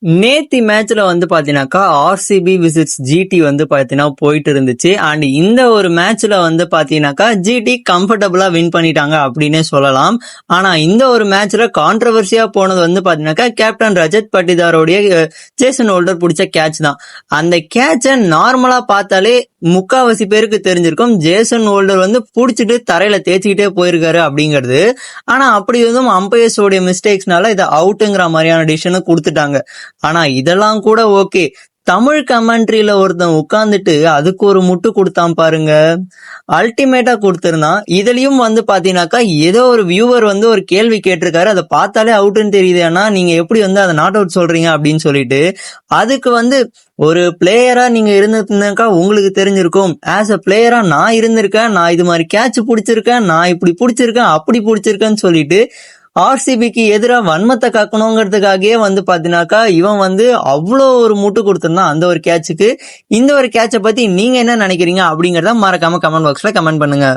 நேத்தி மேட்ச்ல பாத்தீங்கன்னாக்கா ஆர்சிபி விசிட்ஸ் ஜிடி பாத்தீங்கன்னா போயிட்டு இருந்துச்சு. அண்ட் இந்த ஒரு மேட்ச்ல பாத்தீங்கன்னாக்கா ஜிடி கம்ஃபர்டபுளா வின் பண்ணிட்டாங்க அப்படின்னே சொல்லலாம். ஆனா இந்த ஒரு மேட்ச்ல கான்ட்ரவர்சியா போனது பாத்தீங்கன்னாக்கா கேப்டன் ரஜத் பட்டிதாரோடைய ஜேசன் ஹோல்டர் பிடிச்ச கேட்ச் தான். அந்த கேட்சை நார்மலா பார்த்தாலே முக்காவாசி பேருக்கு தெரிஞ்சிருக்கும் ஜேசன் ஹோல்டர் புடிச்சிட்டு தரையில தேய்ச்சிக்கிட்டே போயிருக்காரு அப்படிங்கிறது. ஆனா அப்படி அம்பையர்ஸோடைய மிஸ்டேக்ஸ்னால இதை அவுட்டுங்கிற மாதிரியான டிசிஷனை கொடுத்துட்டாங்க. ஆனா இதெல்லாம் கூட ஓகே. தமிழ் கமெண்ட்ரியில ஒருத்தன் உட்கார்ந்துட்டு அதுக்கு ஒரு முட்டு கொடுத்தான் பாருங்க, அல்டிமேட்டா கொடுத்திருந்தான். இதுலயும் பாத்தீங்கன்னாக்கா ஏதோ ஒரு வியூவர் ஒரு கேள்வி கேட்டிருக்காரு, அதை பார்த்தாலே அவுட்னு தெரியுது, ஆனா நீங்க எப்படி அதை நாட் அவுட் சொல்றீங்க அப்படின்னு சொல்லிட்டு அதுக்கு ஒரு பிளேயரா நீங்க இருந்திருந்தாக்கா உங்களுக்கு தெரிஞ்சிருக்கும். ஆஸ் அ பிளேயரா நான் இருந்திருக்கேன், நான் இது மாதிரி கேட்ச் பிடிச்சிருக்கேன், நான் இப்படி பிடிச்சிருக்கேன் அப்படி பிடிச்சிருக்கேன்னு சொல்லிட்டு ஆர்சிபிக்கு எதிராக வன்மத்தை காக்கணுங்கிறதுக்காகவே பாத்தீங்கன்னாக்கா இவன் அவ்வளோ ஒரு முட்டு கொடுத்திருந்தான் அந்த ஒரு கேட்சுக்கு. இந்த ஒரு கேட்சை பத்தி நீங்க என்ன நினைக்கிறீங்க அப்படிங்கறத மறக்காம கமெண்ட் பாக்ஸ்ல கமெண்ட் பண்ணுங்க.